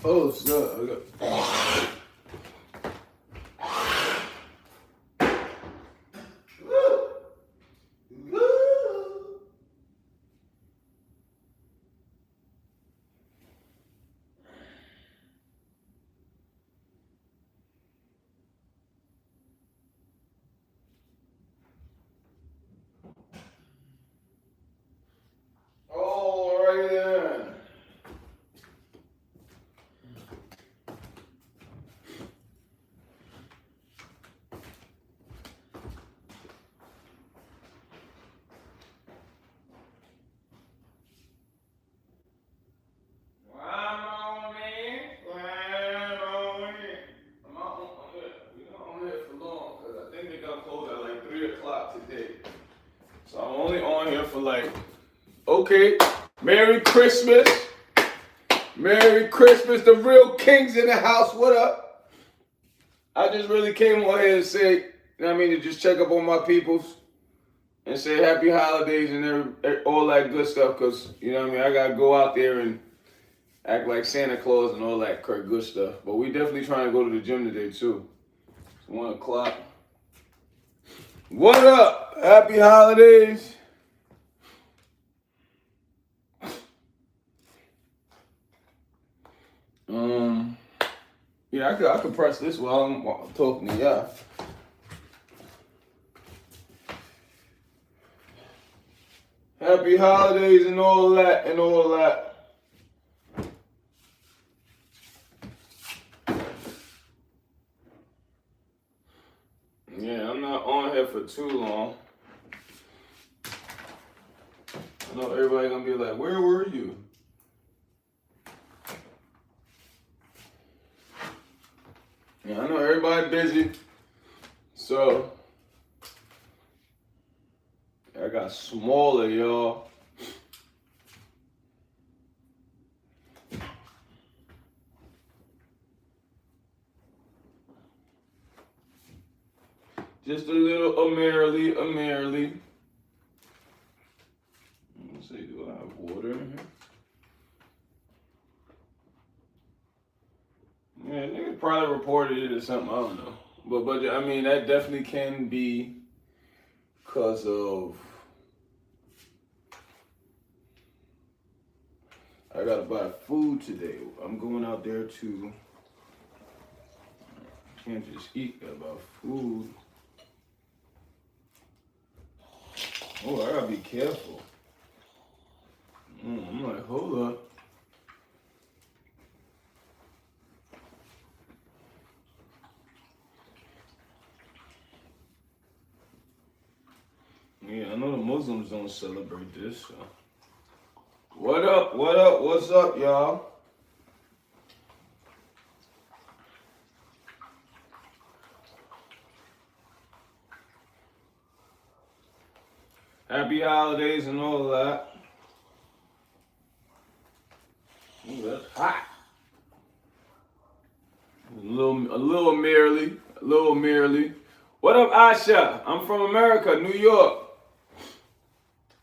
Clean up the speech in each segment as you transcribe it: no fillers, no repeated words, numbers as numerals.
Oh, sir. All right then. Today. So I'm only on here for like, okay, Merry Christmas. Merry Christmas. The real kings in the house. What up? I just really came on here to say, you know what I mean, to just check up on my peoples and say happy holidays and all that good stuff. Because, you know what I mean, I got to go out there and act like Santa Claus and all that good stuff. But we definitely trying to go to the gym today, too. It's 1 o'clock. What up? Happy holidays. Yeah, I could press this while I'm talking to y'all. Happy holidays and all that and all that. Yeah, I'm not on here for too long. I know everybody gonna be like, where were you? Yeah, I know everybody busy. So I got smaller, y'all. Just a little merrily. Let's see, do I have water in here? Yeah, nigga probably reported it or something, I don't know. But I mean, that definitely can be because of, I gotta buy food today. I'm going out there to, can't just eat, gotta buy food. Oh, I gotta be careful. I'm like, hold up. Yeah, I know the Muslims don't celebrate this, so. What up, what's up, y'all? Happy holidays and all that. Ooh, that's hot. A little merrily. What up, Asha? I'm from America, New York.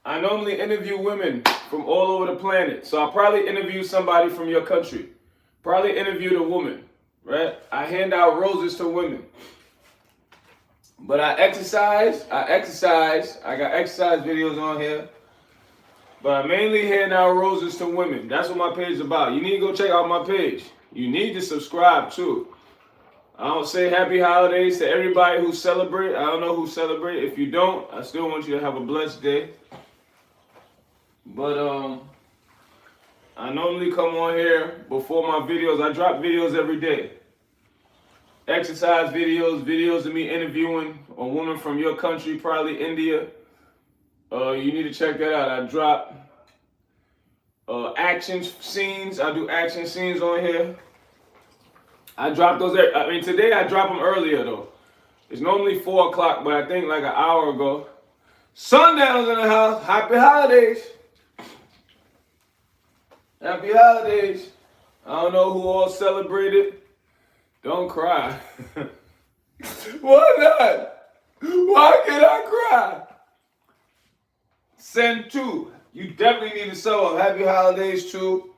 I normally interview women from all over the planet, so I'll probably interview somebody from your country. Probably interviewed a woman, right? I hand out roses to women. But I exercise. I got exercise videos on here. But I mainly hand out roses to women. That's what my page is about. You need to go check out my page. You need to subscribe too. I don't say happy holidays to everybody who celebrate. I don't know who celebrate. If you don't, I still want you to have a blessed day. But I normally come on here before my videos. I drop videos every day. Exercise videos of me interviewing a woman from your country, probably India. You need to check that out. I drop action scenes. I do action scenes on here. I drop those. I mean, today I drop them earlier though. It's normally 4 o'clock, but I think like an hour ago. Sundown's in the house. Happy holidays. Happy holidays. I don't know who all celebrated. Don't cry. Why not? Why can't I cry? Send 2. You definitely need to sell up. Happy holidays too.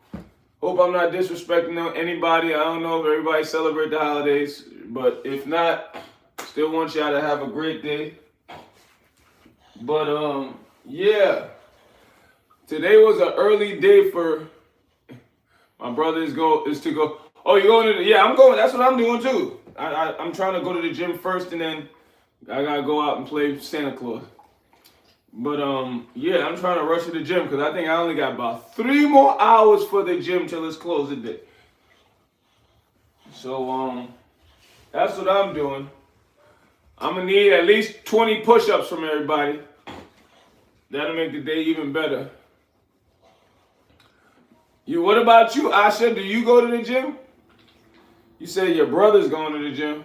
Hope I'm not disrespecting anybody. I don't know if everybody celebrate the holidays, but if not, still want y'all to have a great day. But yeah, today was an early day for my brother is to go. Oh, you going to the, yeah, I'm going. That's what I'm doing too. I'm trying to go to the gym first, and then I gotta go out and play Santa Claus. But yeah, I'm trying to rush to the gym because I think I only got about 3 more hours for the gym till it's closed today. So that's what I'm doing. I'm gonna need at least 20 push-ups from everybody. That'll make the day even better. What about you, Asha? Do you go to the gym? You say your brother's going to the gym.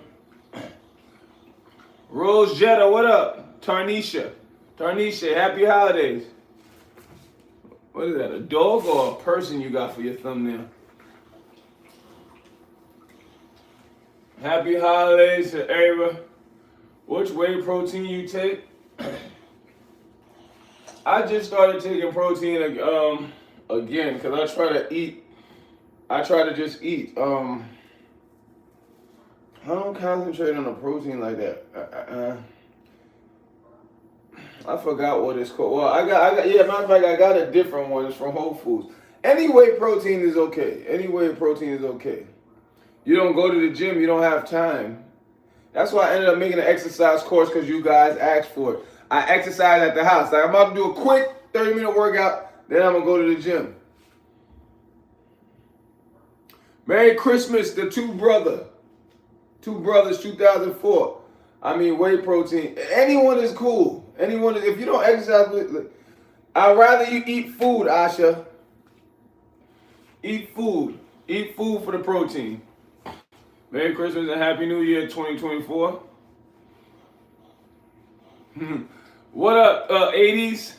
Rose Jetta, what up? Tarnisha, happy holidays. What is that, a dog or a person you got for your thumbnail? Happy holidays to Ava. Which whey protein you take? I just started taking protein again because I try to just eat. I don't concentrate on the protein like that. I forgot what it's called. Well, I got. Yeah, matter of fact, I got a different one. It's from Whole Foods. Any whey protein is okay. You don't go to the gym, you don't have time. That's why I ended up making an exercise course because you guys asked for it. I exercise at the house. Like I'm about to do a quick 30-minute workout, then I'm gonna go to the gym. Merry Christmas, the two brothers, 2004. I mean, whey protein. Anyone is cool. Anyone is. If you don't exercise, I'd rather you eat food, Asha. Eat food. Eat food for the protein. Merry Christmas and Happy New Year 2024. What up, 80s?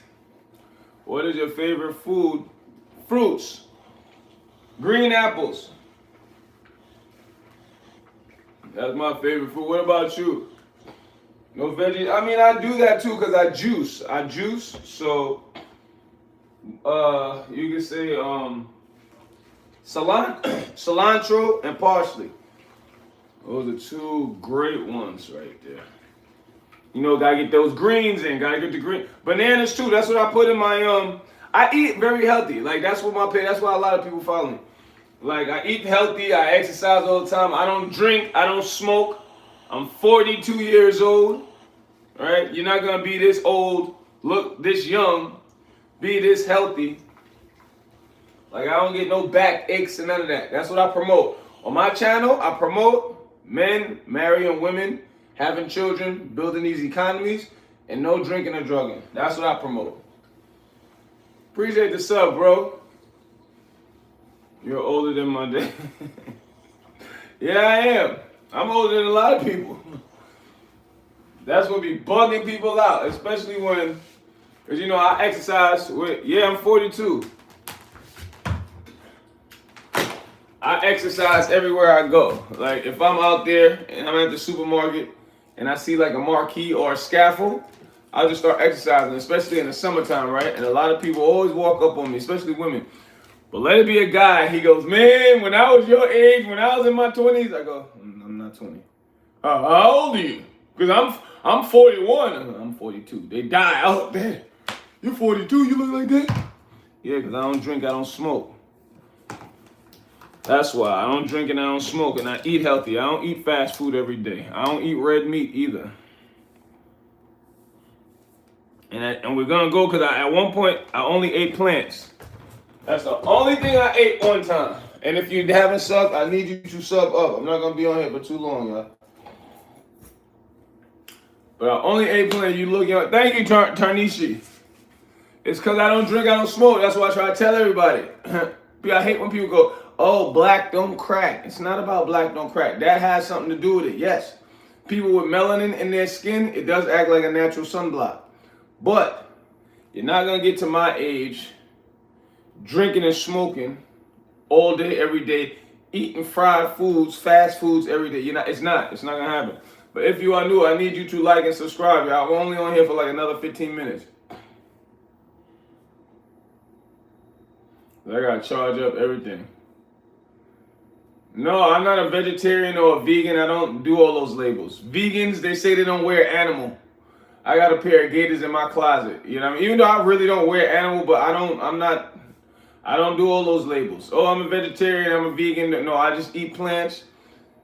What is your favorite food? Fruits. Green apples. That's my favorite food. What about you? No veggies? I mean, I do that too because I juice. So, you can say cilantro and parsley. Those are 2 great ones right there. You know, gotta get those greens in. Gotta get the green. Bananas too. That's what I put in my I eat very healthy. Like that's why a lot of people follow me. Like I eat healthy. I exercise all the time. I don't drink. I don't smoke. I'm 42 years old. Right? You're not gonna be this old, look this young, be this healthy. Like I don't get no back aches and none of that. That's what I promote. On my channel, I promote men marrying women, having children, building these economies, and no drinking or drugging. That's what I promote. Appreciate the sub, bro. You're older than my day. Yeah, I am. I'm older than a lot of people. That's what be bugging people out, especially when, because you know, I exercise with, yeah, I'm 42. I exercise everywhere I go. Like if I'm out there and I'm at the supermarket and I see like a marquee or a scaffold, I'll just start exercising, especially in the summertime, right? And a lot of people always walk up on me, especially women. But let it be a guy. He goes, man, when I was your age, when I was in my 20s, I go, I'm not 20. How old are you? Because I'm 41. I'm 42. They die out there. You're 42, you look like that? Yeah, because I don't drink, I don't smoke. That's why I don't drink and I don't smoke and I eat healthy. I don't eat fast food every day. I don't eat red meat either. And we're gonna go because at one point I only ate plants. That's the only thing I ate one time. And if you haven't subbed, I need you to sub up. I'm not gonna be on here for too long, y'all. But I only ate plants. You looking at? Thank you, Tarnishi. It's because I don't drink, I don't smoke. That's why I try to tell everybody. I hate when people go, oh, black don't crack. It's not about black don't crack. That has something to do with it, yes. People with melanin in their skin, it does act like a natural sunblock. But you're not going to get to my age drinking and smoking all day, every day, eating fried foods, fast foods every day. It's not going to happen. But if you are new, I need you to like and subscribe. Y'all. We're only on here for like another 15 minutes. I got to charge up everything. No, I'm not a vegetarian or a vegan. I don't do all those labels. Vegans, they say they don't wear animal. I got a pair of gaiters in my closet. You know what I mean? Even though I really don't wear animal, but I don't do all those labels. Oh, I'm a vegetarian, I'm a vegan. No, I just eat plants.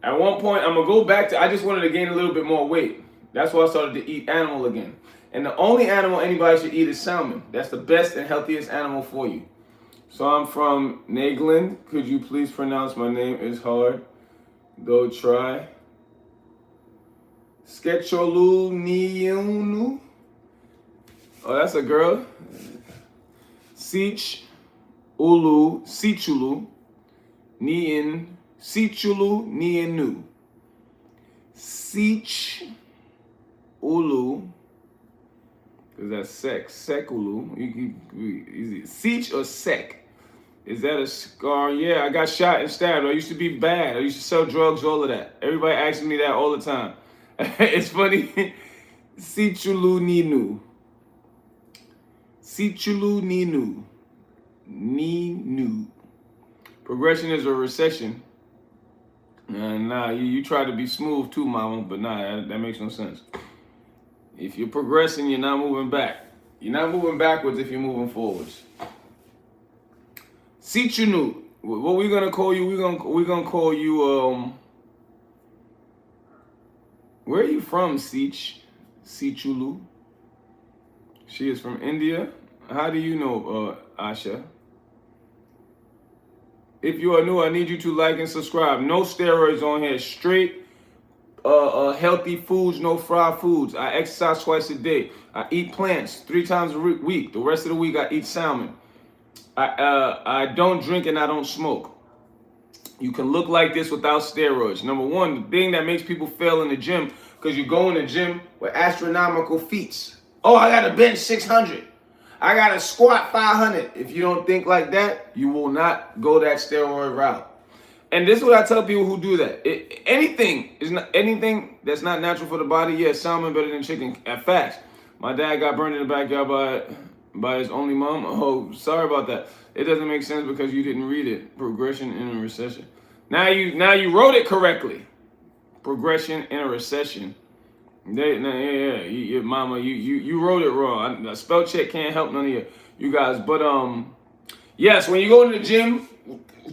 At one point, I'm gonna go back to, I just wanted to gain a little bit more weight. That's why I started to eat animal again. And the only animal anybody should eat is salmon. That's the best and healthiest animal for you. So I'm from Nagland. Could you please pronounce my name? It's hard. Go try. Sketcholu Niunu. Oh, that's a girl. Sich Ulu Sichulu Nien Sichulu Nienu. Sich Ulu. Because that's sex. Sekulu. Is it Sich or Sek? Is that a scar? Yeah, I got shot and stabbed. I used to be bad. I used to sell drugs, all of that. Everybody asks me that all the time. It's funny. Sichulu Ninu. Sichulu Ninu. Ninu. Progression is a recession. Nah, you try to be smooth too, mama, but nah, that makes no sense. If you're progressing, you're not moving back. You're not moving backwards if you're moving forwards. Sichunu. What we gonna call you? We're gonna call you where are you from, Sichulu? She is from India. How do you know, Asha? If you are new, I need you to like and subscribe. No steroids on here. Straight, healthy foods, no fried foods. I exercise twice a day. I eat plants 3 times a week. The rest of the week, I eat salmon. I don't drink and I don't smoke. You can look like this without steroids. Number one, the thing that makes people fail in the gym, because you go in the gym with astronomical feats. Oh, I got to bench 600. I got to squat 500. If you don't think like that, you will not go that steroid route. And this is what I tell people who do that. Anything that's not natural for the body, yeah, salmon better than chicken at fast. My dad got burned in the backyard by his only mom. Oh, sorry about that. It doesn't make sense because you didn't read it. Progression in a recession. Now you wrote it correctly. Progression in a recession. Yeah, mama, you wrote it wrong. A spell check can't help none of you guys. But yes, when you go to the gym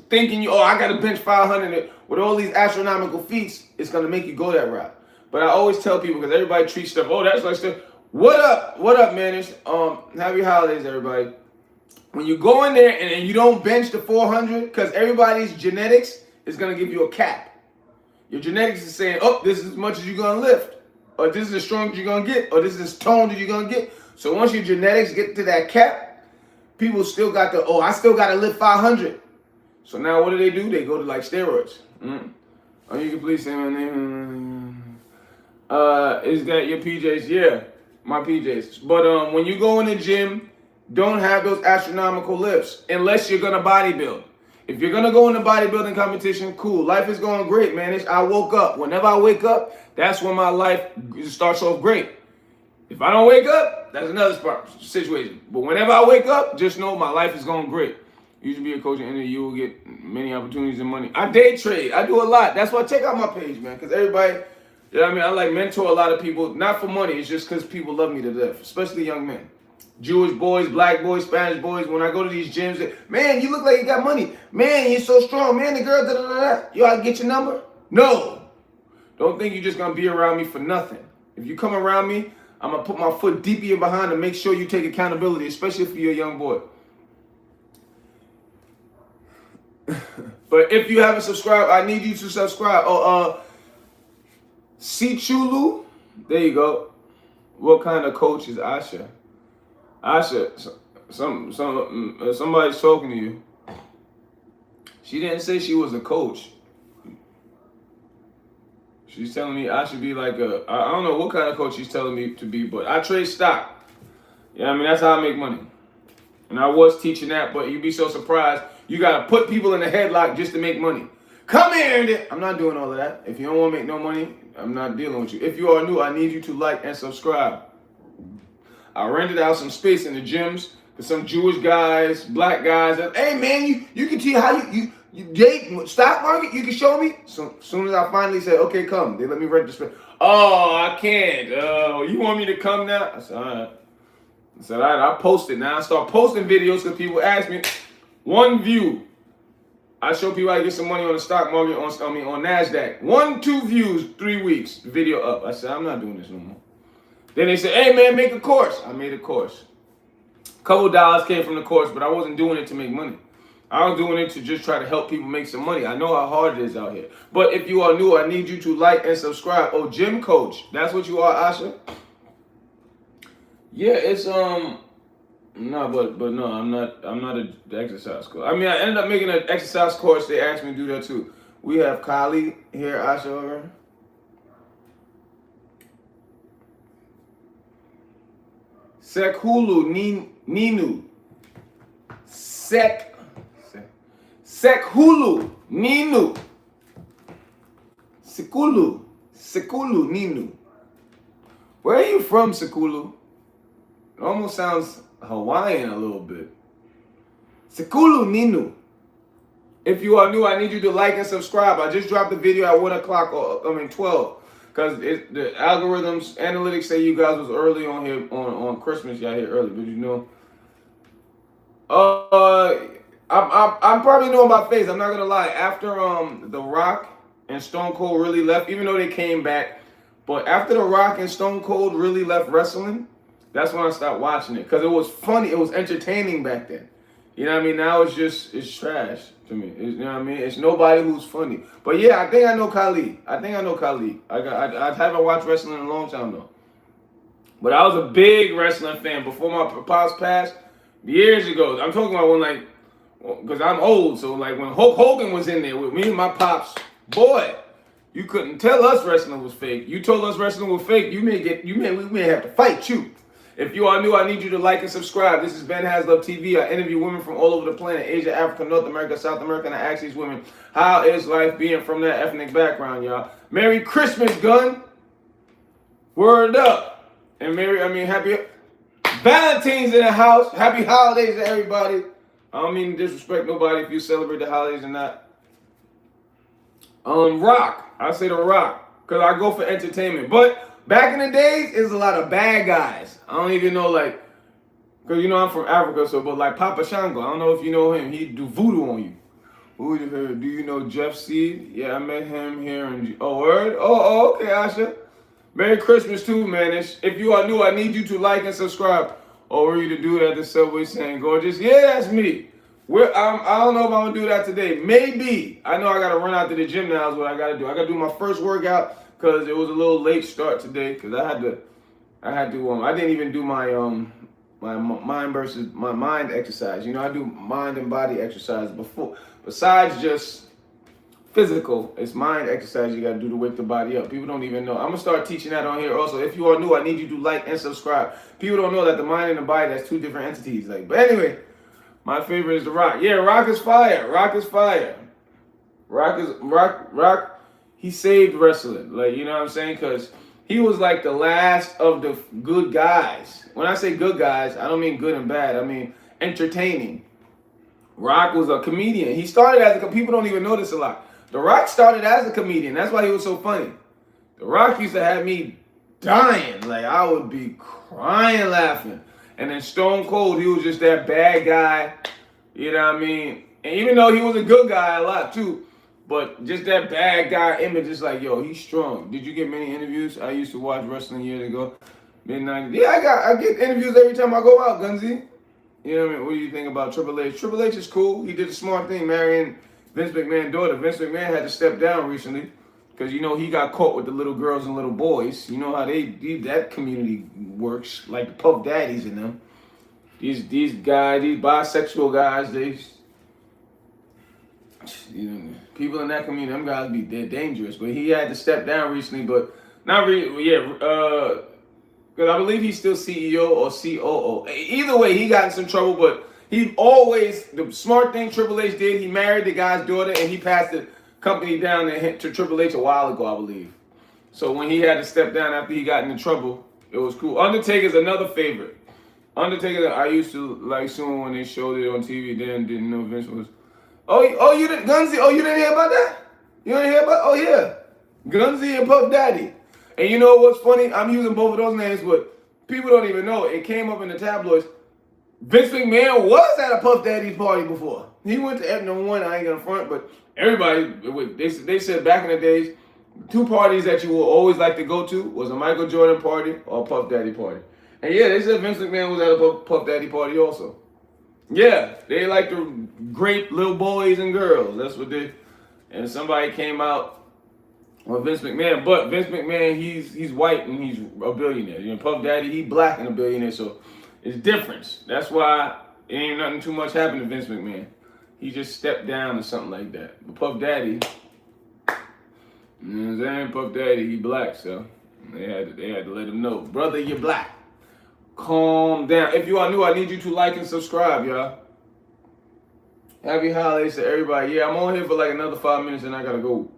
thinking I gotta bench 500 with all these astronomical feats, it's gonna make you go that route. But I always tell people, because everybody treats stuff, that's like stuff. What up, man? Happy holidays, everybody. When you go in there and you don't bench the 400, because everybody's genetics is going to give you a cap. Your genetics is saying, this is as much as you're going to lift, or this is as strong as you're going to get, or this is as toned as you're going to get. So once your genetics get to that cap, people still got I still got to lift 500. So now what do? They go to like steroids. Oh, you can please say my name. Is that your PJs? Yeah. My PJs. But when you go in the gym, don't have those astronomical lifts unless you're gonna bodybuild. If you're gonna go in a bodybuilding competition, cool. Life is going great, man. I woke up. Whenever I wake up, that's when my life starts off great. If I don't wake up, that's another situation. But whenever I wake up, just know my life is going great. You should be a coach in India. You will get many opportunities and money. I day trade. I do a lot. That's why check out my page, man. Because everybody. You know what I mean? I like mentor a lot of people, not for money. It's just because people love me to death, especially young men. Jewish boys, black boys, Spanish boys. When I go to these gyms, man, you look like you got money. Man, you're so strong. Man, the girl, da-da-da-da. You ought to get your number? No. Don't think you're just going to be around me for nothing. If you come around me, I'm going to put my foot deep in behind and make sure you take accountability, especially if you're a young boy. But if you haven't subscribed, I need you to subscribe. Sichulu, there you go. What kind of coach is Asha? Asha, somebody's talking to you. She didn't say she was a coach. She's telling me I should be like I don't know what kind of coach she's telling me to be, but I trade stock. Yeah, I mean, that's how I make money. And I was teaching that, but you'd be so surprised. You got to put people in a headlock just to make money. Come here. I'm not doing all of that. If you don't want to make no money, I'm not dealing with you. If you are new, I need you to like and subscribe. I rented out some space in the gyms for some Jewish guys, black guys. Hey, man, you can see how Stock market, you can show me? So soon as I finally said, okay, come, they let me register. Oh, I can't. You want me to come now? I said, all right. I said, all right, I'll post it. Now I start posting videos because people ask me. One view. I show people how to get some money on the stock market, on NASDAQ. 1, 2 views, 3 weeks, video up. I said, I'm not doing this no more. Then they said, hey, man, make a course. I made a course. A couple dollars came from the course, but I wasn't doing it to make money. I was doing it to just try to help people make some money. I know how hard it is out here. But if you are new, I need you to like and subscribe. Oh, gym coach. That's what you are, Asha? Yeah, it's no, but no, I'm not an exercise coach. I mean, I ended up making an exercise course. They asked me to do that too. We have Kali here, Asha over. Sekhulu Ninu. Sekhulu Ninu. Sekulu Ninu. Where are you from, Sekulu? It almost sounds Hawaiian a little bit. Sekulu Ninu. If you are new, I need you to like and subscribe. I just dropped the video at 1 o'clock, 12. Because the algorithms, analytics say you guys was early on here on Christmas. Y'all here early, but you know. I'm probably knowing my face. I'm not gonna lie. After The Rock and Stone Cold really left, even though they came back, but after The Rock and Stone Cold really left wrestling, that's when I stopped watching it because it was funny. It was entertaining back then. You know what I mean? Now it's trash to me. You know what I mean? It's nobody who's funny. But yeah, I think I know Kali. I haven't watched wrestling in a long time though. But I was a big wrestling fan before my pops passed years ago. I'm talking about when because I'm old, so like when Hulk Hogan was in there with me and my pops, boy, you couldn't tell us wrestling was fake. You told us wrestling was fake, we may have to fight you. If you are new, I need you to like and subscribe. This is BenHasLuv TV. I interview women from all over the planet, Asia, Africa, North America, South America, and I ask these women, how is life being from that ethnic background, y'all? Merry Christmas, Gun. Word up. And happy Valentine's in the house. Happy holidays to everybody. I don't mean to disrespect nobody if you celebrate the holidays or not. Rock. I say The Rock because I go for entertainment. But back in the days, it was a lot of bad guys. I don't even know, because I'm from Africa, but Papa Shango, I don't know if you know him. He do voodoo on you. Do you know Jeff Seed? Yeah, I met him here in... Oh, word? Oh, okay, Asha. Merry Christmas, too, man. If you are new, I need you to like and subscribe. Or were you to do that at the subway saying, gorgeous? Yeah, that's me. I don't know if I'm going to do that today. Maybe. I know I got to run out to the gym now is what I got to do. I got to do my first workout because it was a little late start today because I didn't even do my mind exercise. You know, I do mind and body exercise before. Besides just physical, it's mind exercise you got to do to wake the body up. People don't even know. I'm going to start teaching that on here also. If you are new, I need you to like and subscribe. People don't know that the mind and the body, that's two different entities. But anyway, my favorite is The Rock. Yeah, Rock is fire. Rock is fire. Rock, he saved wrestling. You know what I'm saying? Because he was like the last of the good guys. When I say good guys, I don't mean good and bad. I mean entertaining. Rock was a comedian. He started as people don't even know this a lot. The Rock started as a comedian. That's why he was so funny. The Rock used to have me dying. I would be crying laughing. And then Stone Cold, he was just that bad guy. You know what I mean? And even though he was a good guy a lot too, but just that bad guy image is yo, he's strong. Did you get many interviews? I used to watch wrestling years ago. Mid-90s. Yeah, I get interviews every time I go out, Gunzy. You know what I mean? What do you think about Triple H? Triple H is cool. He did a smart thing marrying Vince McMahon's daughter. Vince McMahon had to step down recently because, he got caught with the little girls and little boys. You know how that community works, like the Puff Daddies and them. These guys, these bisexual guys, people in that community, them guys they're dangerous. But he had to step down recently, but not really, yeah, because I believe he's still CEO or COO. Either way, he got in some trouble, but the smart thing Triple H did, he married the guy's daughter and he passed the company down to Triple H a while ago, I believe. So when he had to step down after he got into trouble, it was cool. Undertaker's another favorite. Undertaker, I used to like soon when they showed it on TV, then didn't know Vince was. Oh, you didn't, Gunzy, you didn't hear about that? You didn't hear about, oh yeah. Gunzy and Puff Daddy. And you know what's funny? I'm using both of those names, but people don't even know. It came up in the tabloids. Vince McMahon was at a Puff Daddy's party before. He went to number one, I ain't gonna front, but everybody, they said back in the days, two parties that you will always like to go to was a Michael Jordan party or a Puff Daddy party. And yeah, they said Vince McMahon was at a Puff Daddy party also. Yeah, they like to grape little boys and girls. That's what they. And somebody came out with Vince McMahon, but Vince McMahon, he's white and he's a billionaire. You know, Puff Daddy, he black and a billionaire, so it's difference. That's why it ain't nothing too much happened to Vince McMahon. He just stepped down or something like that. But Puff Daddy, you know what I'm saying? Puff Daddy, he black, so they had to let him know, brother, you're black. Calm down. If you are new, I need you to like and subscribe, y'all. Happy holidays to everybody. Yeah, I'm on here for like another 5 minutes and I gotta go.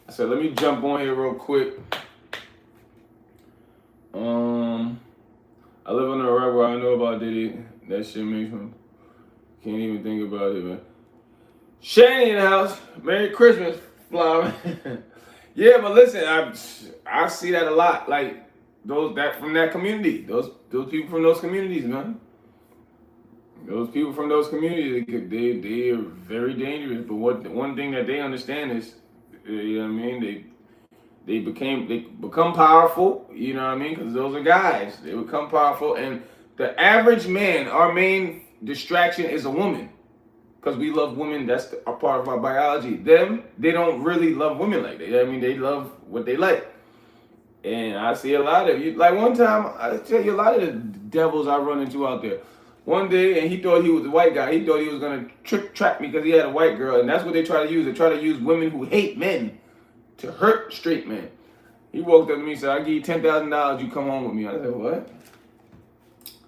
I said, let me jump on here real quick. I live on a rock where I know about Diddy. That shit makes me can't even think about it, man. Shane in the house. Merry Christmas, flower. Yeah, but listen, I see that a lot. Like those from that community. Those people from those communities, man. Those people from those communities, they are very dangerous. But one thing that they understand is, you know what I mean, they become powerful. You know what I mean, because those are guys. They become powerful, and the average man, our main distraction is a woman, because we love women. That's a part of our biology. Them, they don't really love women like that. I mean, they love what they like. And I see a lot of you. Like one time, I tell you, a lot of the devils I run into out there. One day, and he thought he was a white guy. He thought he was gonna trap me because he had a white girl, and that's what they try to use. They try to use women who hate men to hurt straight men. He walked up to me and said, "I'll give you $10,000. You come home with me." I said, "What?"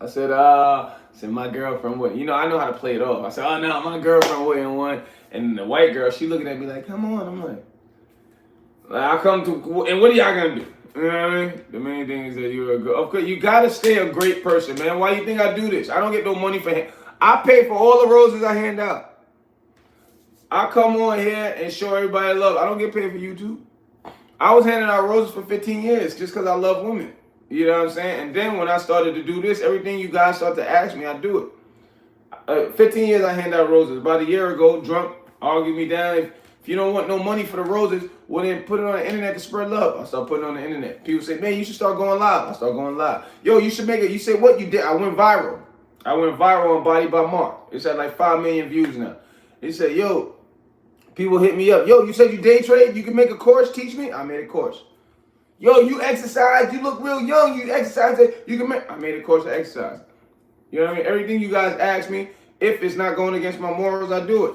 I said, "My girlfriend would." You know, I know how to play it off. I said, "Oh no, my girlfriend wouldn't want." And the white girl, she looking at me like, "Come on." I'm like, "I'll come to." And what are y'all gonna do? You know what I mean? The main thing is that you're a good. Of course, you gotta stay a great person, man. Why you think I do this? I don't get no money for him. I pay for all the roses I hand out. I come on here and show everybody love. I don't get paid for YouTube. I was handing out roses for 15 years just because I love women. You know what I'm saying? And then when I started to do this, everything you guys start to ask me, I do it. 15 years I hand out roses. About a year ago, drunk, argued me down. If you don't want no money for the roses, well then put it on the internet to spread love. I start putting it on the internet. People say, "Man, you should start going live." I start going live. Yo, you should make it. You say, "What you did?" I went viral. I went viral on Body by Mark. It's at like 5 million views now. He said, "Yo," people hit me up. "Yo, you said you day trade? You can make a course, teach me?" I made a course. "Yo, you exercise, you look real young, you exercise, you can make," I made a course of exercise. You know what I mean? Everything you guys ask me, if it's not going against my morals, I do it.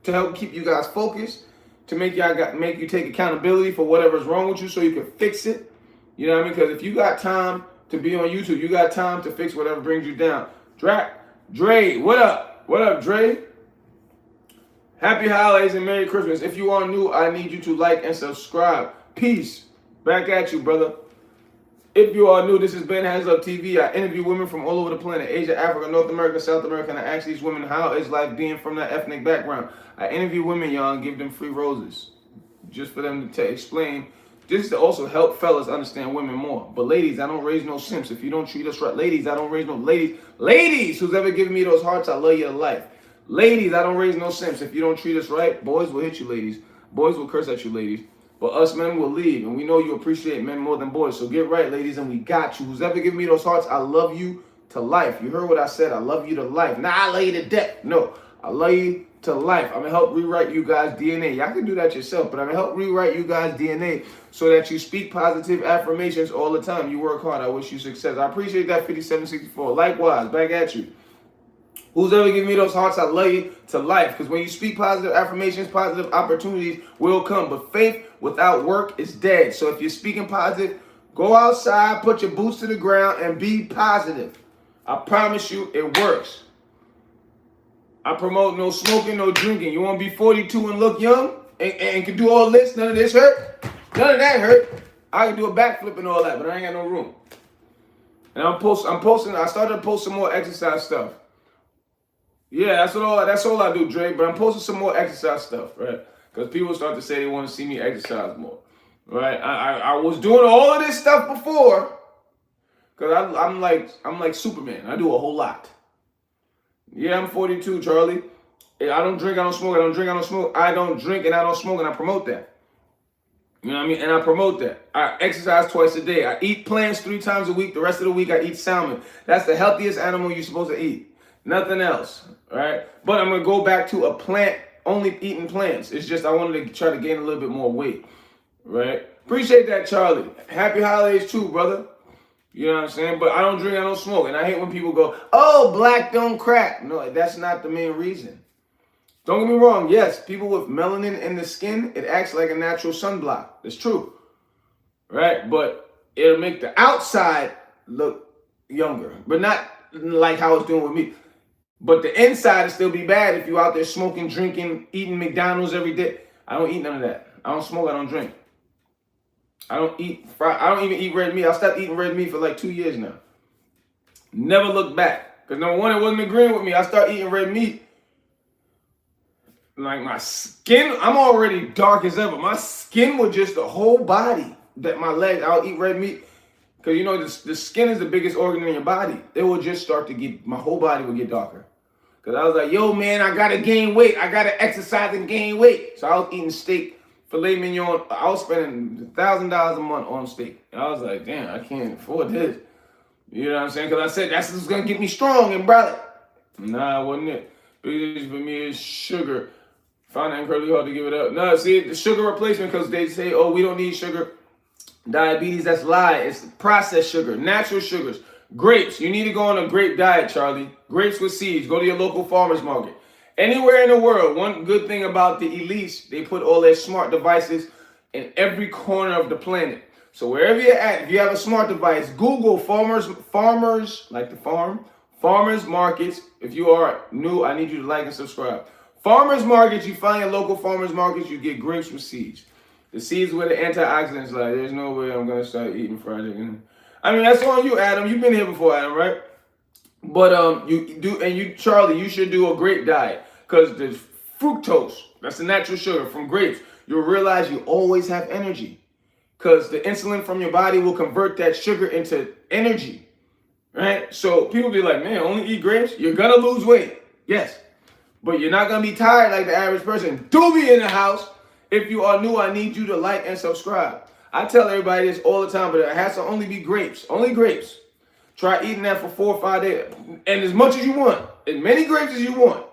To help keep you guys focused, to make you take accountability for whatever's wrong with you so you can fix it. You know what I mean? Because if you got time to be on YouTube, you got time to fix whatever brings you down. Dre, what up? What up, Dre? Happy holidays and Merry Christmas. If you are new, I need you to like and subscribe. Peace. Back at you, brother. If you are new, this is BenHasLuv TV. I interview women from all over the planet, Asia, Africa, North America, South America, and I ask these women, how is life being from that ethnic background? I interview women, y'all, and give them free roses, just for them to explain, just to also help fellas understand women more. But ladies, I don't raise no simps. If you don't treat us right, ladies, I don't raise no ladies. Ladies, who's ever given me those hearts, I love you to life. Ladies, I don't raise no simps. If you don't treat us right, boys will hit you, ladies. Boys will curse at you, ladies. But us men will leave, and we know you appreciate men more than boys. So get right, ladies, and we got you. Who's ever given me those hearts, I love you to life. You heard what I said. I love you to life. Nah, I love you to death. No, I love you to life. I'm going to help rewrite you guys' DNA. Y'all can do that yourself, but I'm going to help rewrite you guys' DNA so that you speak positive affirmations all the time. You work hard. I wish you success. I appreciate that, 5764. Likewise, back at you. Who's ever given me those hearts, I love you to life. Because when you speak positive affirmations, positive opportunities will come. But faith without work is dead. So if you're speaking positive, go outside, put your boots to the ground, and be positive. I promise you it works. I promote no smoking, no drinking. You want to be 42 and look young and can do all this? None of this hurt? None of that hurt. I can do a backflip and all that, but I ain't got no room. And I'm posting. I started to post some more exercise stuff. Yeah, that's all I do, Dre. But I'm posting some more exercise stuff, right? Because people start to say they want to see me exercise more, right? I was doing all of this stuff before, because I'm like Superman. I do a whole lot. Yeah, I'm 42, Charlie. I don't drink, I don't smoke, I don't drink, I don't smoke. I don't drink and I don't smoke, and I promote that. You know what I mean? And I promote that. I exercise twice a day. I eat plants 3 times a week. The rest of the week, I eat salmon. That's the healthiest animal you're supposed to eat. Nothing else, right? But I'm going to go back to a plant, only eating plants. It's just I wanted to try to gain a little bit more weight, right? Appreciate that, Charlie. Happy holidays too, brother. You know what I'm saying? But I don't drink, I don't smoke. And I hate when people go, oh, black don't crack. No, that's not the main reason. Don't get me wrong. Yes, people with melanin in the skin, it acts like a natural sunblock. That's true, right? But it'll make the outside look younger, but not like how it's doing with me. But the inside will still be bad if you're out there smoking, drinking, eating McDonald's every day. I don't eat none of that. I don't smoke, I don't drink. I don't even eat red meat. I stopped eating red meat for like 2 years now. Never looked back. Because number one, it wasn't agreeing with me. I started eating red meat. Like my skin, I'm already dark as ever. My skin was just the whole body. That my legs, I'll eat red meat. Because you know, the skin is the biggest organ in your body. It will just start to get, my whole body will get darker. Because I was like, yo, man, I got to gain weight. I got to exercise and gain weight. So I was eating steak, filet mignon. I was spending $1,000 a month on steak. And I was like, damn, I can't afford this. You know what I'm saying? Because I said, that's what's going to get me strong and brother. Nah, it wasn't it. Biggest for me is sugar. Found it incredibly hard to give it up. No, see, the sugar replacement, because they say, oh, we don't need sugar. Diabetes, that's lie. It's processed sugar, natural sugars. Grapes, you need to go on a grape diet, Charlie. Grapes with seeds. Go to your local farmer's market. Anywhere in the world, one good thing about the elites, they put all their smart devices in every corner of the planet. So wherever you're at, if you have a smart device, Google farmers, like the farm, farmers markets. If you are new, I need you to like and subscribe. Farmers markets, you find your local farmers markets, you get grapes with seeds. The seeds with the antioxidants, like, there's no way I'm going to start eating fried chicken. I mean, that's on you, Adam. You've been here before, Adam, right? But Charlie, you should do a grape diet. Because the fructose, that's the natural sugar from grapes, you'll realize you always have energy. Because the insulin from your body will convert that sugar into energy, right? So people be like, man, only eat grapes? You're going to lose weight. Yes. But you're not going to be tired like the average person. Do be in the house. If you are new, I need you to like and subscribe. I tell everybody this all the time, but it has to only be grapes. Only grapes. Try eating that for 4 or 5 days. And as much as you want. As many grapes as you want.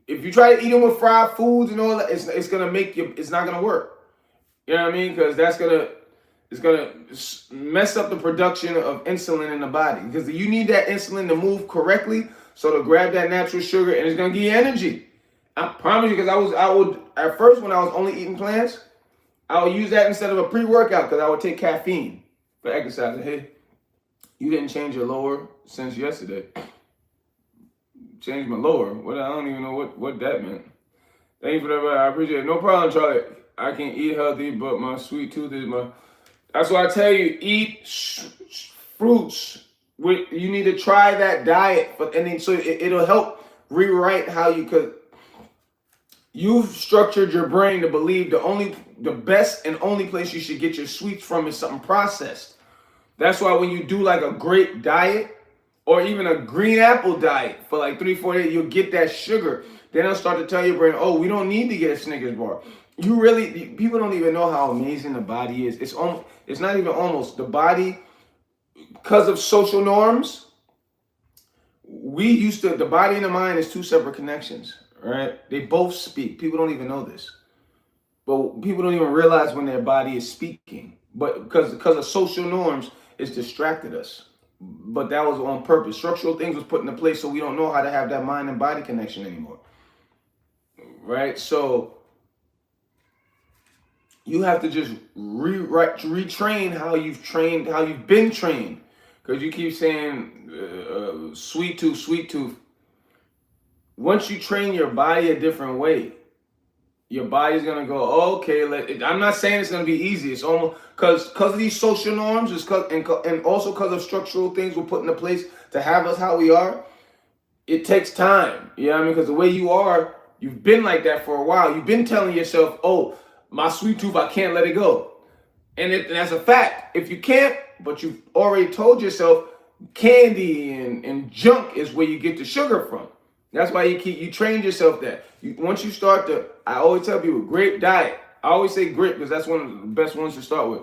If you try to eat them with fried foods and all that, it's going to make you, it's not going to work. You know what I mean? Because it's going to mess up the production of insulin in the body. Because you need that insulin to move correctly. So to grab that natural sugar, and it's going to give you energy. I promise you, because I would, at first when I was only eating plants, I would use that instead of a pre-workout because I would take caffeine for exercising. Hey, you didn't change your lower since yesterday. Changed my lower. What? I don't even know what that meant. Thank you for that. I appreciate it. No problem, Charlie. I can eat healthy, but my sweet tooth is my... That's why I tell you, eat fruits. You need to try that diet, and then so it'll help rewrite how you could. You've structured your brain to believe the best and only place you should get your sweets from is something processed. That's why when you do like a grape diet or even a green apple diet for like 3-4 days, you'll get that sugar. Then it'll start to tell your brain, oh, we don't need to get a Snickers bar. People don't even know how amazing the body is. It's not even almost. The body, because of social norms, the body and the mind is 2 separate connections. Right? They both speak. People don't even know this. But people don't even realize when their body is speaking. But because of social norms, it's distracted us. But that was on purpose. Structural things was put into place so we don't know how to have that mind and body connection anymore. Right? So you have to just retrain how you've been trained. Because you keep saying sweet tooth. Once you train your body a different way, your body's gonna go, okay. I'm not saying it's gonna be easy. It's almost because of these social norms, and also because of structural things we're put into place to have us how we are. it takes time. You know what I mean? Because the way you are, you've been like that for a while. You've been telling yourself, oh, my sweet tooth, I can't let it go. And that's a fact. If you can't, but you've already told yourself candy and junk is where you get the sugar from. That's why you train yourself that. Once you start I always tell people, grape diet. I always say grape because that's one of the best ones to start with.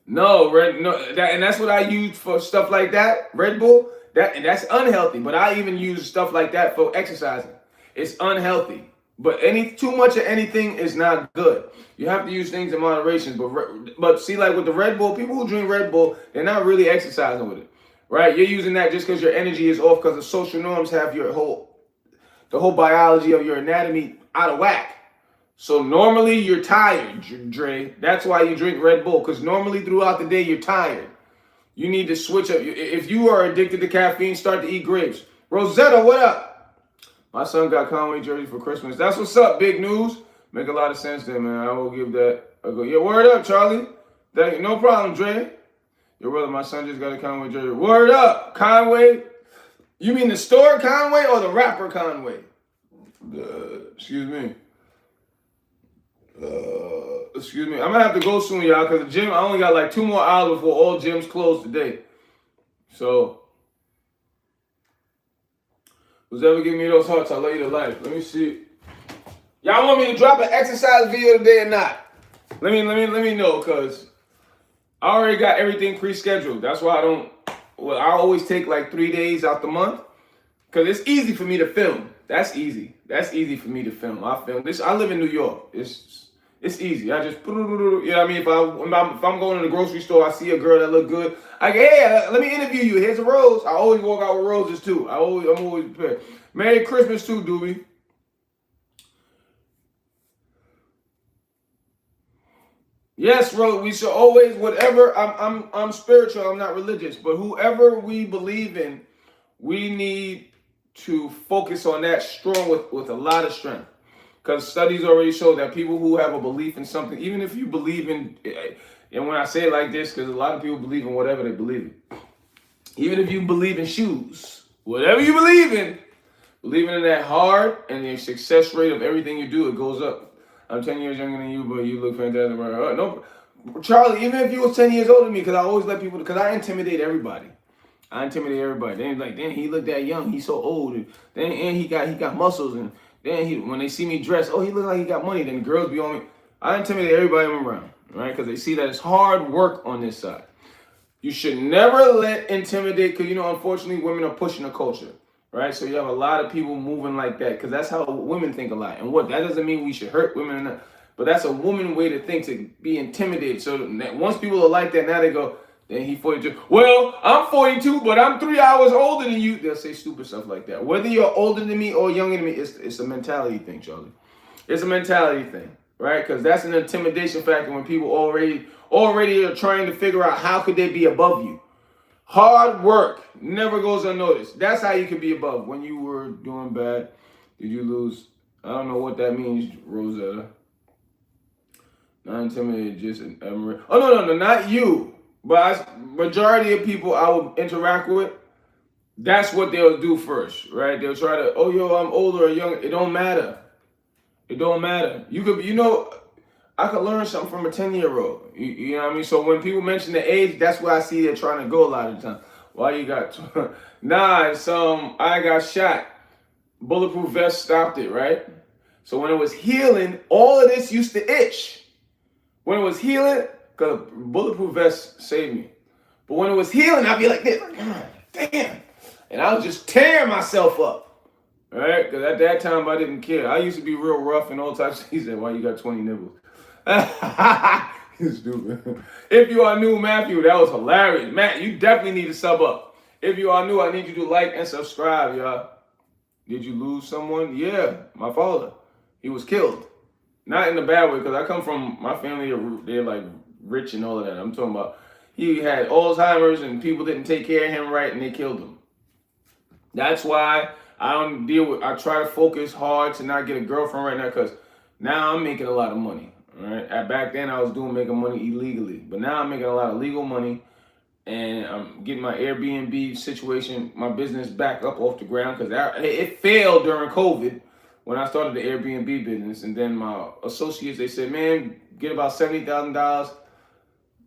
No, and that's what I use for stuff like that. Red Bull, that's unhealthy. But I even use stuff like that for exercising. It's unhealthy. But too much of anything is not good. You have to use things in moderation. But see, like with the Red Bull, people who drink Red Bull, they're not really exercising with it, right? You're using that just because your energy is off because the social norms have the whole biology of your anatomy out of whack. So normally you're tired, Dre. That's why you drink Red Bull, because normally throughout the day you're tired. You need to switch up. If you are addicted to caffeine, start to eat grapes. Rosetta, what up? My son got Conway jersey for Christmas. That's what's up, big news. Make a lot of sense there, man. I will give that a go. Yeah, word up, Charlie. No problem, Dre. Your brother, my son just got a Conway jersey. Word up, Conway. You mean the store Conway or the rapper Conway? Excuse me. Excuse me. I'm gonna have to go soon, y'all, because the gym, I only got like 2 more hours before all gyms close today. So, who's ever giving me those hearts, I love you to life. Let me see. Y'all want me to drop an exercise video today or not? Let me know, because I already got everything pre-scheduled. That's why I always take like 3 days out the month, because it's easy for me to film. That's easy. That's easy for me to film. I film this. I live in New York. It's easy. I just, you know what I mean? If I'm going to the grocery store, I see a girl that look good. I go, hey, let me interview you. Here's a rose. I always walk out with roses too. I'm always prepared. Merry Christmas too, Doobie. Yes, bro. We should always, whatever. I'm spiritual. I'm not religious, but whoever we believe in, we need to focus on that strong with a lot of strength. Because studies already show that people who have a belief in something, even if you believe in, and when I say it like this, because a lot of people believe in whatever they believe in. Even if you believe in shoes, whatever you believing in that hard, and the success rate of everything you do, it goes up. I'm 10 years younger than you, but you look fantastic. No, Charlie, even if you was 10 years older than me, because I always let people, because I intimidate everybody. Then like, then he looked that young, he's so old, and he got muscles, and then when they see me dressed, oh, he look like he got money. Then the girls be on me. I intimidate everybody I'm around, right? Because they see that it's hard work on this side. You should never let intimidate, because unfortunately, women are pushing the culture, right? So you have a lot of people moving like that, because that's how women think a lot. And that doesn't mean we should hurt women or not, but that's a woman way to think, to be intimidated. So that once people are like that, now they go, then he 42. Well, I'm 42, but I'm 3 hours older than you. They'll say stupid stuff like that. Whether you're older than me or younger than me, it's a mentality thing, Charlie. It's a mentality thing, right? Because that's an intimidation factor when people already are trying to figure out how could they be above you. Hard work never goes unnoticed. That's how you can be above. When you were doing bad, did you lose? I don't know what that means, Rosetta. Not intimidated, just admiration. Oh, no, not you. But majority of people I will interact with, that's what they'll do first, right? They'll try to, oh, yo, I'm older or younger. It don't matter. It don't matter. You could, I could learn something from a 10-year-old. You know what I mean? So when people mention the age, that's where I see they're trying to go a lot of the time. Why you got, nah, it's, I got shot. Bulletproof vest stopped it, right? So when it was healing, all of this used to itch. When it was healing, because bulletproof vest saved me. But when it was healing, I'd be like this, damn. And I was just tearing myself up, right? Because at that time, I didn't care. I used to be real rough and all types. He said, why you got 20 nibbles? He's stupid. If you are new, Matthew, that was hilarious. Matt, you definitely need to sub up. If you are new, I need you to like and subscribe, y'all. Did you lose someone? Yeah, my father. He was killed. Not in a bad way, because I come from, my family, they're like rich and all of that. I'm talking about, he had Alzheimer's and people didn't take care of him right and they killed him. That's why I try to focus hard to not get a girlfriend right now, because now I'm making a lot of money, right? Back then I was making money illegally, but now I'm making a lot of legal money, and I'm getting my Airbnb situation, my business back up off the ground because it failed during COVID when I started the Airbnb business. And then my associates, they said, man, get about $70,000,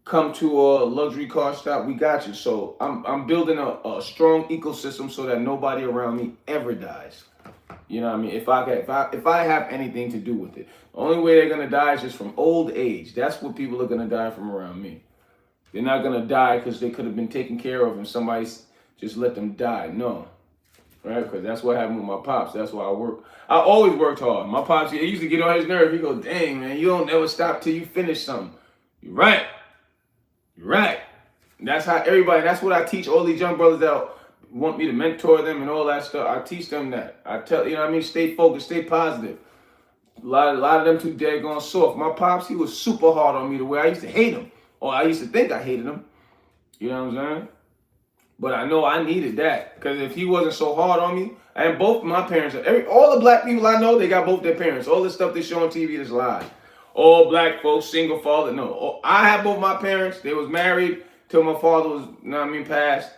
come to a luxury car shop, we got you. So I'm building a strong ecosystem so that nobody around me ever dies. You know what I mean? If I have anything to do with it, the only way they're gonna die is just from old age. That's what people are gonna die from around me. They're not gonna die because they could have been taken care of and somebody just let them die. No, right? Because that's what happened with my pops. That's why I work. I always worked hard. My pops, he used to get on his nerve. He go, "Dang man, you don't never stop till you finish something." You're right. You're right. That's how everybody. That's what I teach all these young brothers that want me to mentor them and all that stuff. I teach them that. I tell you know what I mean. Stay focused. Stay positive. A lot of them too dead going soft. My pops, he was super hard on me the way I used to hate him. Or I used to think I hated him. You know what I'm saying? But I know I needed that. Because if he wasn't so hard on me, and both my parents, all the black people I know, they got both their parents. All this stuff they show on TV is lies. All black folks, single father, no. I have both my parents. They was married till my father was, you know what I mean, passed.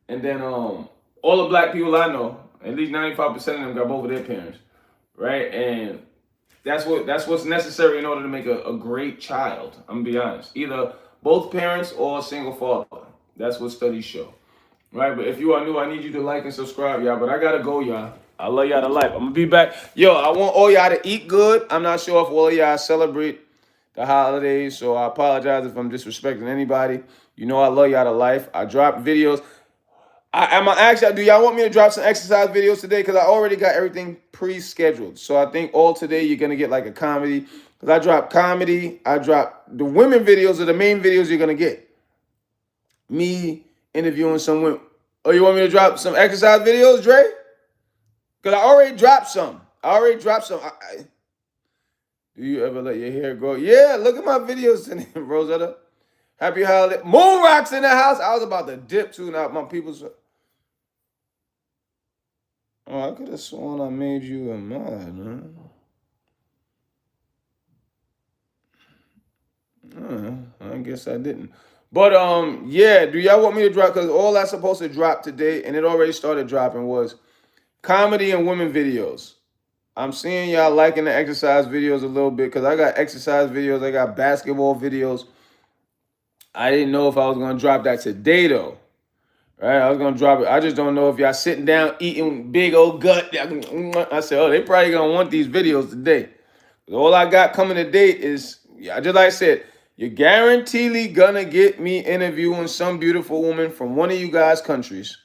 And then all the black people I know, at least 95% of them got both of their parents. Right? And that's what's necessary in order to make a great child. I'm gonna be honest. Either both parents or a single father. That's what studies show. Right? But if you are new, I need you to like and subscribe, y'all. But I gotta go, y'all. I love y'all to life. I'm gonna be back. Yo, I want all y'all to eat good. I'm not sure if all of y'all celebrate the holidays, so I apologize if I'm disrespecting anybody. You know I love y'all to life. I drop videos. I'm gonna ask y'all, do y'all want me to drop some exercise videos today? Because I already got everything pre-scheduled. So I think all today you're gonna get like a comedy. Because I drop comedy, I drop the women videos are the main videos you're gonna get. Me interviewing some women. Oh, you want me to drop some exercise videos, Dre? Because I already dropped some. Do you ever let your hair grow? Yeah, look at my videos today, Rosetta. Happy holiday. Moon rocks in the house. I was about to dip too. Now my people's. Oh, I could have sworn I made you a mod, huh? I guess I didn't. But yeah, do y'all want me to drop? Because all that's supposed to drop today, and it already started dropping, was comedy and women videos. I'm seeing y'all liking the exercise videos a little bit because I got exercise videos, I got basketball videos. I didn't know if I was gonna drop that today though. Right? I was gonna drop it. I just don't know if y'all sitting down eating big old gut. I said, oh, they probably gonna want these videos today. All I got coming today is, yeah, just like I said, you're guaranteedly gonna get me interviewing some beautiful woman from one of you guys' countries.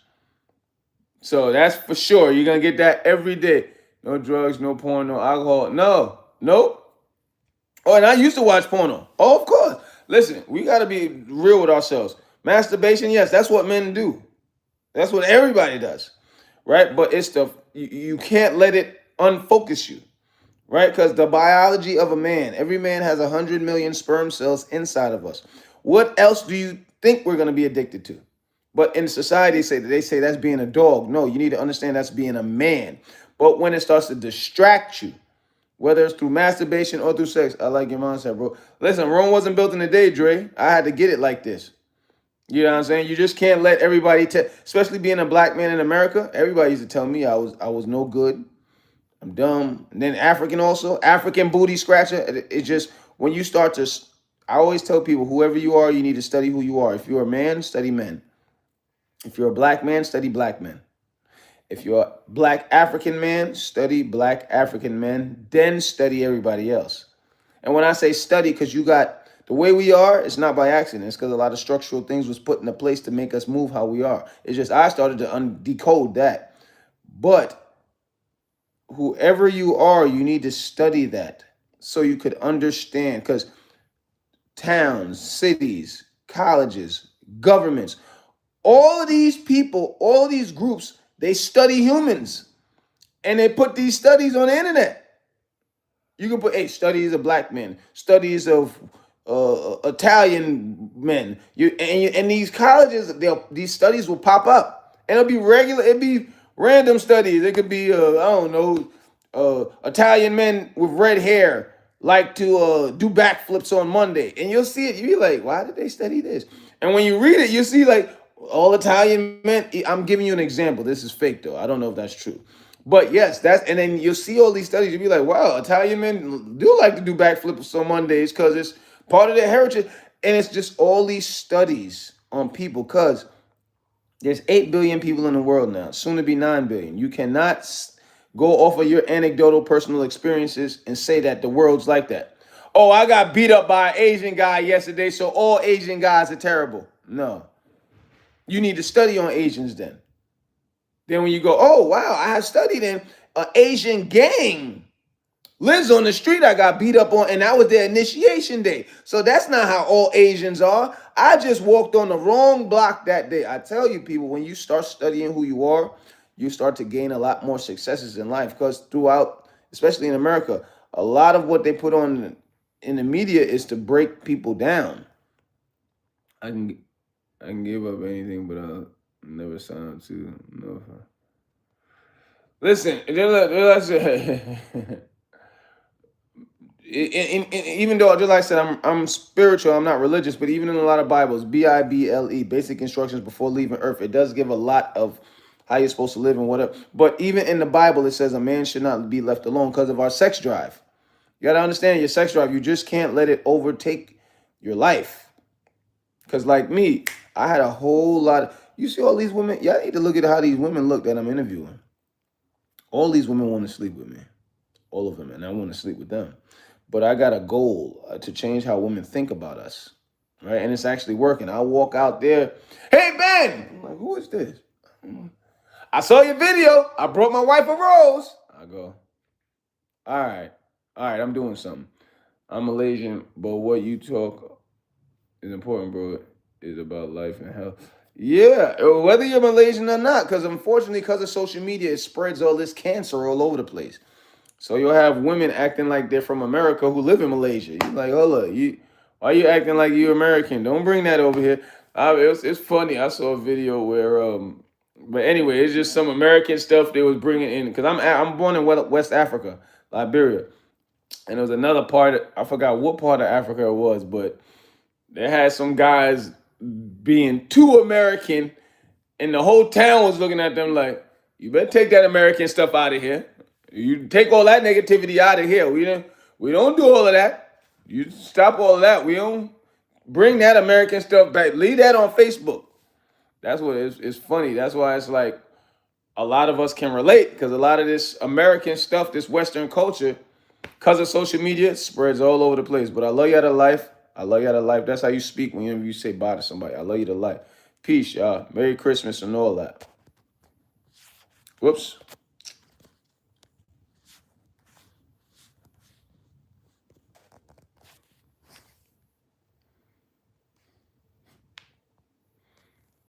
So that's for sure. You're gonna get that every day. No drugs, no porn, no alcohol. No, nope. Oh, and I used to watch porno. Oh, of course. Listen, we gotta be real with ourselves. Masturbation, yes, that's what men do. That's what everybody does, right? But it's you can't let it unfocus you, right? Because the biology of a man, every man has 100 million sperm cells inside of us. What else do you think we're gonna be addicted to? But in society, they say that's being a dog. No, you need to understand that's being a man. But when it starts to distract you, whether it's through masturbation or through sex, I like your mindset, bro. Listen, Rome wasn't built in a day, Dre. I had to get it like this. You know what I'm saying? You just can't let everybody especially being a black man in America, everybody used to tell me I was no good. I'm dumb. And then African also, African booty scratcher. It's just when you start to, I always tell people, whoever you are, you need to study who you are. If you're a man, study men. If you're a black man, study black men. If you're a black African man, study black African men, then study everybody else. And when I say study, because you got the way we are, it's not by accident. It's because a lot of structural things was put into place to make us move how we are. It's just I started to decode that. But whoever you are, you need to study that so you could understand. Because towns, cities, colleges, governments, all of these people, all of these groups, they study humans. And they put these studies on the internet. You can put, hey, studies of black men, studies of Italian men. And these colleges, these studies will pop up. And it'll be regular, it'll be random studies. It could be, I don't know, Italian men with red hair like to do backflips on Monday. And you'll see it. You'll be like, why did they study this? And when you read it, you see like all Italian men. I'm giving you an example. This is fake though. I don't know if that's true. But yes, and then you'll see all these studies. You'll be like, wow, Italian men do like to do backflips on Mondays because it's part of their heritage. And it's just all these studies on people because there's 8 billion people in the world now, soon to be 9 billion. You cannot go off of your anecdotal personal experiences and say that the world's like that. Oh, I got beat up by an Asian guy yesterday, so all Asian guys are terrible. No. You need to study on Asians then. Then when you go, oh, wow, I have studied in an Asian gang lives on the street I got beat up on, and that was their initiation day. So that's not how all Asians are. I just walked on the wrong block that day. I tell you, people, when you start studying who you are, you start to gain a lot more successes in life. Because throughout, especially in America, a lot of what they put on in the media is to break people down. I can give up anything, but I'll never sign up to no. Listen, even though, just like I said, I'm spiritual, I'm not religious, but even in a lot of Bibles, Bible, basic instructions before leaving earth, it does give a lot of how you're supposed to live and whatever. But even in the Bible, it says a man should not be left alone because of our sex drive. You got to understand your sex drive. You just can't let it overtake your life. Because like me, I had a whole lot of, you see all these women, y'all need to look at how these women look that I'm interviewing. All these women want to sleep with me. All of them, and I want to sleep with them. But I got a goal to change how women think about us, right? And it's actually working. I walk out there, hey, Ben! I'm like, who is this? I saw your video. I brought my wife a rose. I go, all right, I'm doing something. I'm Malaysian, but what you talk is important, bro. Is about life and health. Yeah, whether you're Malaysian or not, because unfortunately, because of social media, it spreads all this cancer all over the place. So you'll have women acting like they're from America who live in Malaysia. You're like, hold up, why you acting like you're American? Don't bring that over here. It's funny. I saw a video where, but anyway, it's just some American stuff they was bringing in because I'm born in West Africa, Liberia, and there was another part. I forgot what part of Africa it was, but they had some guys being too American, and the whole town was looking at them like, you better take that American stuff out of here. You take all that negativity out of here. We don't do all of that. You stop all of that. We don't bring that American stuff back. Leave that on Facebook. That's what it's funny. That's why it's like a lot of us can relate because a lot of this American stuff, this Western culture, because of social media, spreads all over the place. But I love you to life. I love you to life. That's how you speak when you say bye to somebody. I love you to life. Peace, y'all. Merry Christmas and all that. Whoops.